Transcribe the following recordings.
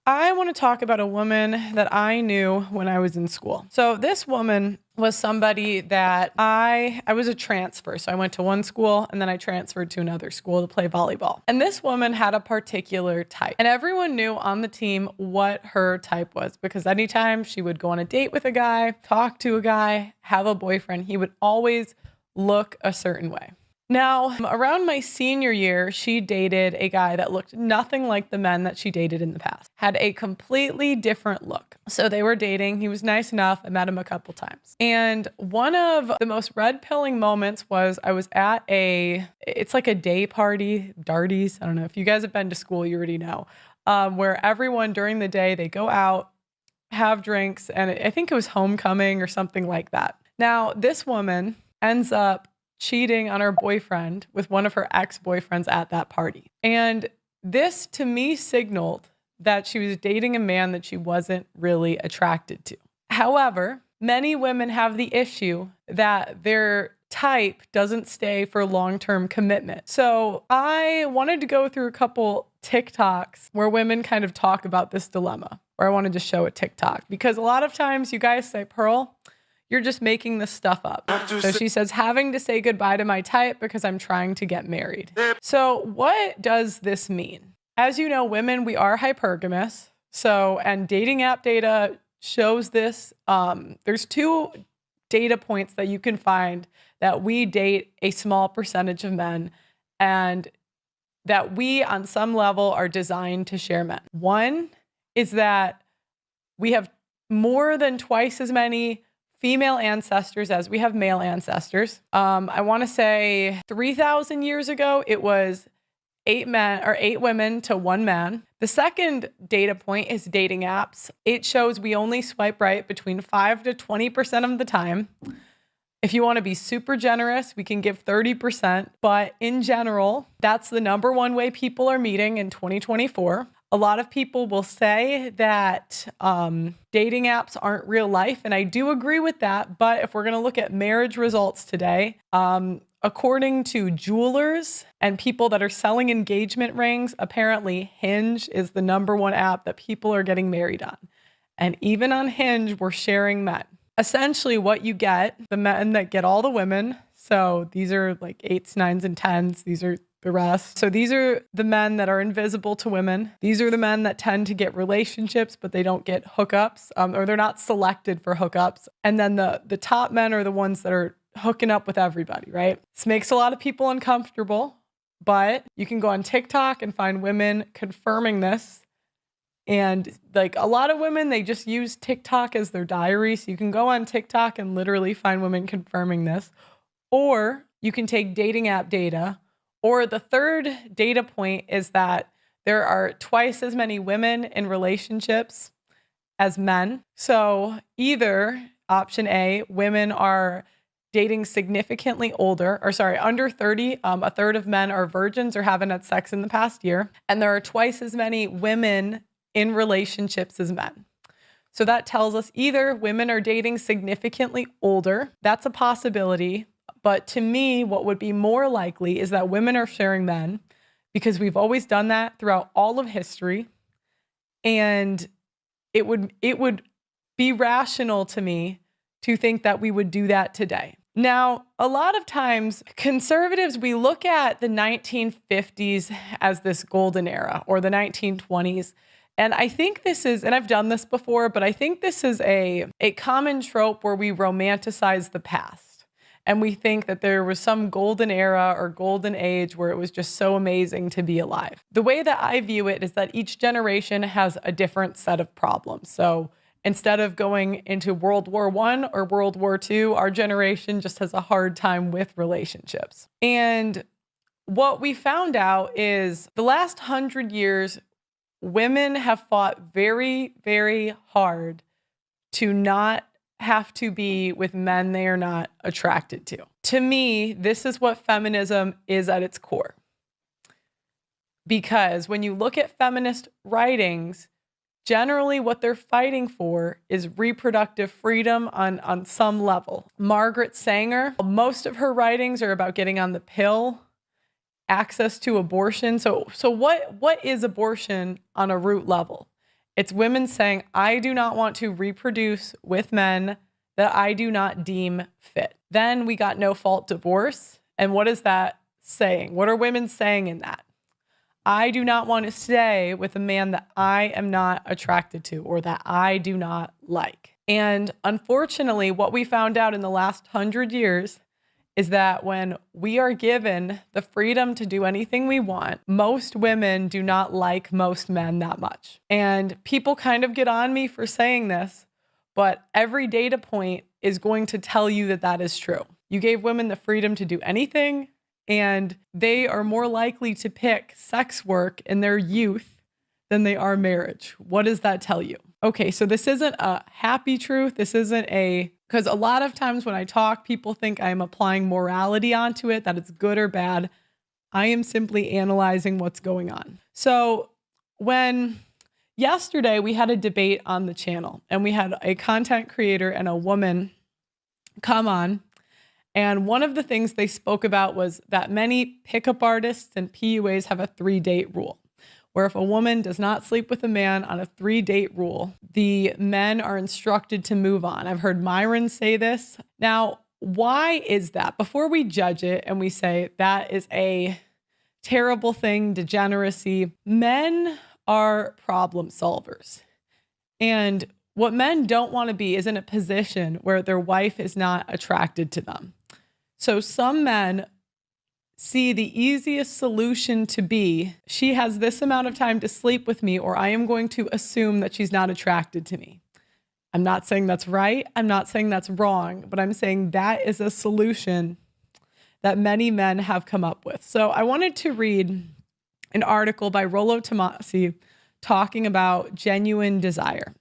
I want to talk about a woman that I knew when I was in school. So this woman was somebody that I was a transfer. So I went to one school and then I transferred to another school to play volleyball. And this woman had a particular type. And everyone knew on the team what her type was, because anytime she would go on a date with a guy, talk to a guy, have a boyfriend, he would always look a certain way. Now, around my senior year, she dated a guy that looked nothing like the men that she dated in the past, had a completely different look. So they were dating. He was nice enough. I met him a couple times. And one of the most red-pilling moments was I was at it's like a day party, Darties. I don't know. If you guys have been to school, you already know, where everyone during the day, they go out, have drinks, and I think it was homecoming or something like that. Now, this woman ends up cheating on her boyfriend with one of her ex-boyfriends at that party. And this to me signaled that she was dating a man that she wasn't really attracted to. However, many women have the issue that their type doesn't stay for long-term commitment. So I wanted to go through a couple TikToks where women kind of talk about this dilemma, or I wanted to show a TikTok, because a lot of times you guys say, Pearl, you're just making this stuff up. So she says, having to say goodbye to my type because I'm trying to get married. So what does this mean? As you know, women, we are hypergamous. So, and dating app data shows this. There's 2 data points that you can find that we date a small percentage of men and that we on some level are designed to share men. One is that we have more than twice as many female ancestors as we have male ancestors. I want to say 3,000 years ago, it was 8 women to 1 man. The second data point is dating apps. It shows we only swipe right between 5 to 20% of the time. If you want to be super generous, we can give 30%. But in general, that's the number one way people are meeting in 2024. A lot of people will say that dating apps aren't real life, and I do agree with that. But if we're going to look at marriage results today, according to jewelers and people that are selling engagement rings, apparently Hinge is the number one app that people are getting married on. And even on Hinge, we're sharing men. Essentially, what you get, the men that get all the women, so these are like 8s, 9s, and 10s. These are the rest. So these are the men that are invisible to women. These are the men that tend to get relationships, but they don't get hookups, or they're not selected for hookups. And then the top men are the ones that are hooking up with everybody, right? This makes a lot of people uncomfortable, but you can go on TikTok and find women confirming this. And like a lot of women, they just use TikTok as their diary. So you can go on TikTok and literally find women confirming this. Or you can take dating app data. Or the third data point is that there are twice as many women in relationships as men. So either option A, women are dating significantly older, or sorry, under 30. A third of men are virgins or haven't had sex in the past year. And there are twice as many women in relationships as men. So that tells us either women are dating significantly older. That's a possibility. But to me, what would be more likely is that women are sharing men, because we've always done that throughout all of history. And it would be rational to me to think that we would do that today. Now, a lot of times conservatives, we look at the 1950s as this golden era, or the 1920s. And I think this is, and I've done this before, but I think this is a common trope where we romanticize the past. And we think that there was some golden era or golden age where it was just so amazing to be alive. The way that I view it is that each generation has a different set of problems. So instead of going into World War I or World War II, our generation just has a hard time with relationships. And what we found out is the last 100 years, women have fought very, very hard to not have to be with men they are not attracted to. To me, this is what feminism is at its core. Because when you look at feminist writings, generally what they're fighting for is reproductive freedom on some level. Margaret Sanger, most of her writings are about getting on the pill, access to abortion. So what is abortion on a root level? It's women saying, I do not want to reproduce with men that I do not deem fit. Then we got no fault divorce. And what is that saying? What are women saying in that? I do not want to stay with a man that I am not attracted to or that I do not like. And unfortunately, what we found out in the last 100 years is that when we are given the freedom to do anything we want, most women do not like most men that much. And people kind of get on me for saying this, but every data point is going to tell you that that is true. You gave women the freedom to do anything, and they are more likely to pick sex work in their youth than they are marriage. What does that tell you? Okay, so this isn't a happy truth. This isn't because a lot of times when I talk, people think I'm applying morality onto it, that it's good or bad. I am simply analyzing what's going on. So yesterday we had a debate on the channel, and we had a content creator and a woman come on. And one of the things they spoke about was that many pickup artists and PUAs have a 3-date rule, where if a woman does not sleep with a man on a 3-date rule, the men are instructed to move on. I've heard Myron say this. Now, why is that? Before we judge it and we say that is a terrible thing, degeneracy, men are problem solvers. And what men don't want to be is in a position where their wife is not attracted to them. So some men see the easiest solution to be, she has this amount of time to sleep with me, or I am going to assume that she's not attracted to me. I'm not saying that's right. I'm not saying that's wrong, but I'm saying that is a solution that many men have come up with. So I wanted to read an article by Rollo Tomasi talking about genuine desire.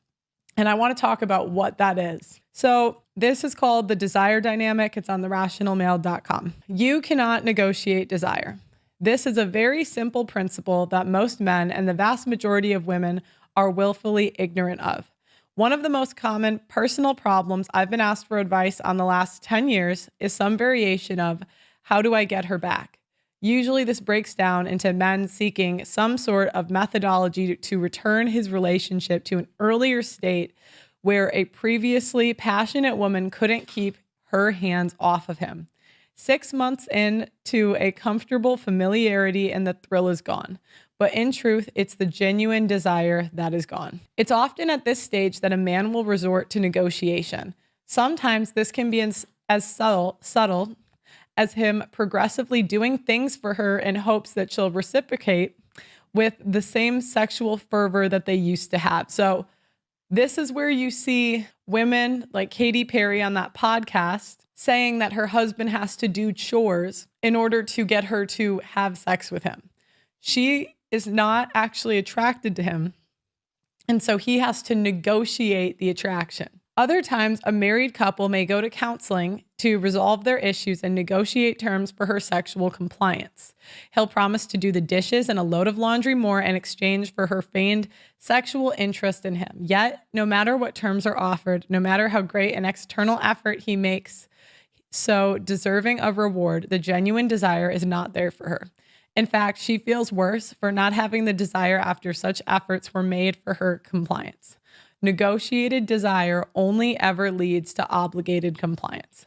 And I want to talk about what that is. So this is called the desire dynamic. It's on therationalmale.com. You cannot negotiate desire. This is a very simple principle that most men and the vast majority of women are willfully ignorant of. One of the most common personal problems I've been asked for advice on the last 10 years is some variation of, how do I get her back? Usually this breaks down into men seeking some sort of methodology to return his relationship to an earlier state where a previously passionate woman couldn't keep her hands off of him. 6 months into a comfortable familiarity and the thrill is gone. But in truth, it's the genuine desire that is gone. It's often at this stage that a man will resort to negotiation. Sometimes this can be as subtle as him progressively doing things for her in hopes that she'll reciprocate with the same sexual fervor that they used to have. So this is where you see women like Katy Perry on that podcast saying that her husband has to do chores in order to get her to have sex with him. She is not actually attracted to him, and so he has to negotiate the attraction. Other times, a married couple may go to counseling to resolve their issues and negotiate terms for her sexual compliance. He'll promise to do the dishes and a load of laundry more in exchange for her feigned sexual interest in him. Yet, no matter what terms are offered, no matter how great an external effort he makes so deserving of reward, the genuine desire is not there for her. In fact, she feels worse for not having the desire after such efforts were made for her compliance. Negotiated desire only ever leads to obligated compliance.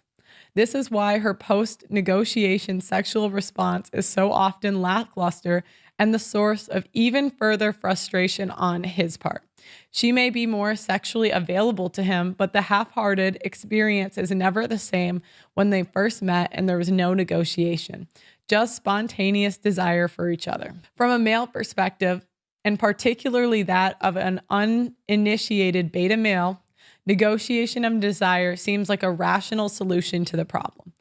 This is why her post-negotiation sexual response is so often lackluster and the source of even further frustration on his part. She may be more sexually available to him, but the half-hearted experience is never the same when they first met and there was no negotiation, just spontaneous desire for each other. From a male perspective, and particularly that of an uninitiated beta male, negotiation of desire seems like a rational solution to the problem.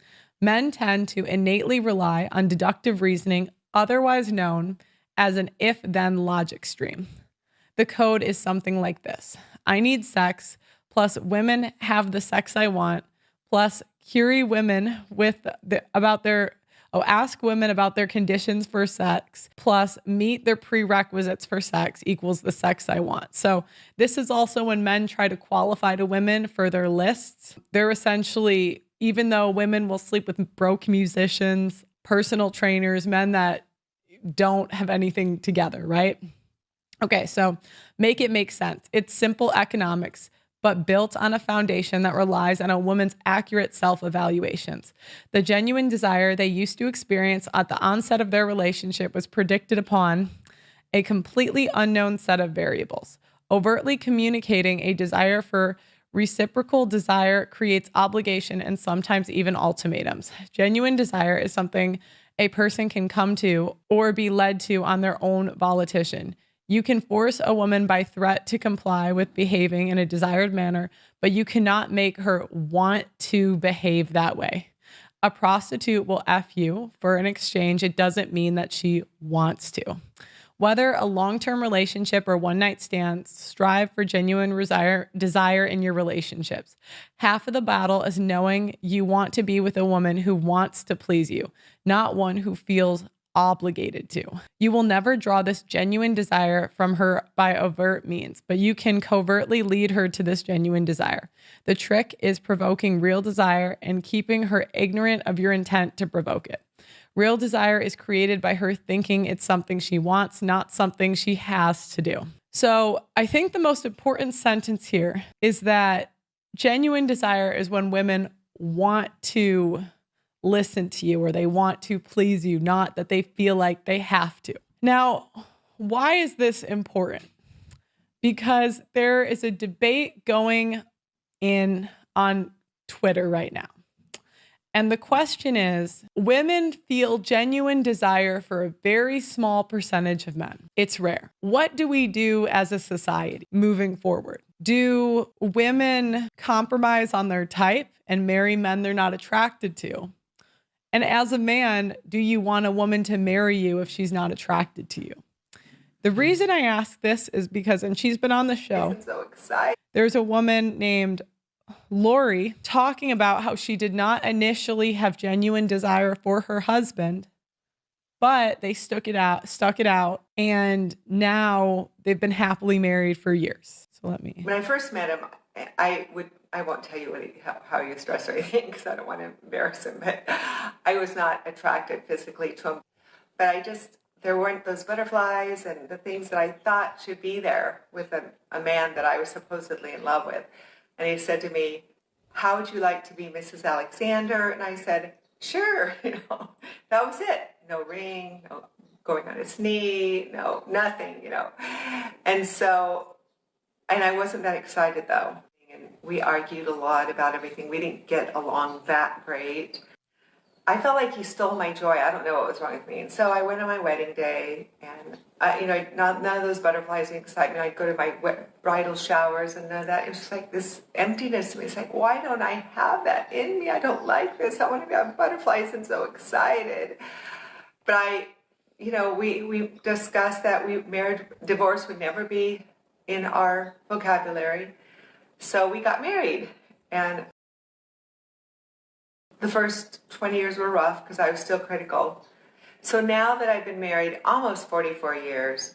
Men tend to innately rely on deductive reasoning, otherwise known as an if-then logic stream. The code is something like this. I need sex, plus women have the sex I want, plus query women ask women about their conditions for sex, plus meet their prerequisites for sex equals the sex I want. So this is also when men try to qualify to women for their lists. They're essentially, even though women will sleep with broke musicians, personal trainers, men that don't have anything together, right? Okay, so make it make sense. It's simple economics, but built on a foundation that relies on a woman's accurate self-evaluations. The genuine desire they used to experience at the onset of their relationship was predicted upon a completely unknown set of variables. Overtly communicating a desire for reciprocal desire creates obligation and sometimes even ultimatums. Genuine desire is something a person can come to or be led to on their own volition. You can force a woman by threat to comply with behaving in a desired manner, but you cannot make her want to behave that way. A prostitute will F you for an exchange. It doesn't mean that she wants to. Whether a long-term relationship or one-night stands, strive for genuine desire in your relationships. Half of the battle is knowing you want to be with a woman who wants to please you, not one who feels obligated to. You will never draw this genuine desire from her by overt means, but you can covertly lead her to this genuine desire. The trick is provoking real desire and keeping her ignorant of your intent to provoke it. Real desire is created by her thinking it's something she wants, not something she has to do. So I think the most important sentence here is that genuine desire is when women want to listen to you or they want to please you, not that they feel like they have to. Now, why is this important? Because there is a debate going on Twitter right now. And the question is, women feel genuine desire for a very small percentage of men. It's rare. What do we do as a society moving forward? Do women compromise on their type and marry men they're not attracted to? And as a man, do you want a woman to marry you if she's not attracted to you? The reason I ask this is because, and she's been on the show, so excited. There's a woman named Lori talking about how she did not initially have genuine desire for her husband, but they stuck it out, and now they've been happily married for years. So When I first met him, I won't tell you how he was dressed or anything because I don't want to embarrass him, but I was not attracted physically to him. But there weren't those butterflies and the things that I thought should be there with a man that I was supposedly in love with. And he said to me, "How would you like to be Mrs. Alexander?" And I said, "Sure." That was it. No ring, no going on his knee, no nothing, And I wasn't that excited though. And we argued a lot about everything. We didn't get along that great. I felt like he stole my joy. I don't know what was wrong with me. And so I went on my wedding day, and none of those butterflies and excitement. I'd go to my bridal showers, and none of that. It was just like this emptiness to me. It's like, why don't I have that in me? I don't like this. I want to have butterflies and so excited. But we discussed that divorce would never be in our vocabulary. So we got married, and the first 20 years were rough because I was still critical. So now that I've been married almost 44 years,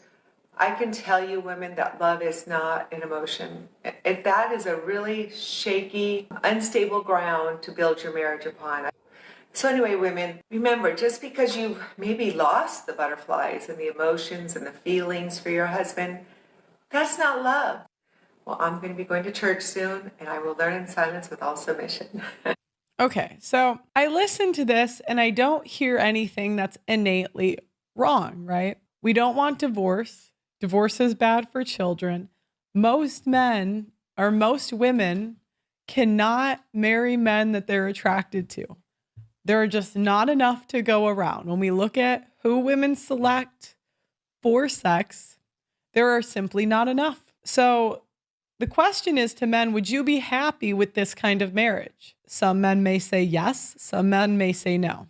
I can tell you, women, that love is not an emotion. If that is a really shaky, unstable ground to build your marriage upon. So anyway, women, remember, just because you've maybe lost the butterflies and the emotions and the feelings for your husband, that's not love. Well, I'm going to be going to church soon, and I will learn in silence with all submission. Okay, so I listen to this and I don't hear anything that's innately wrong, right? We don't want divorce. Divorce is bad for children. Most men or most women cannot marry men that they're attracted to. There are just not enough to go around. When we look at who women select for sex, there are simply not enough. So the question is to men, would you be happy with this kind of marriage? Some men may say yes, some men may say no.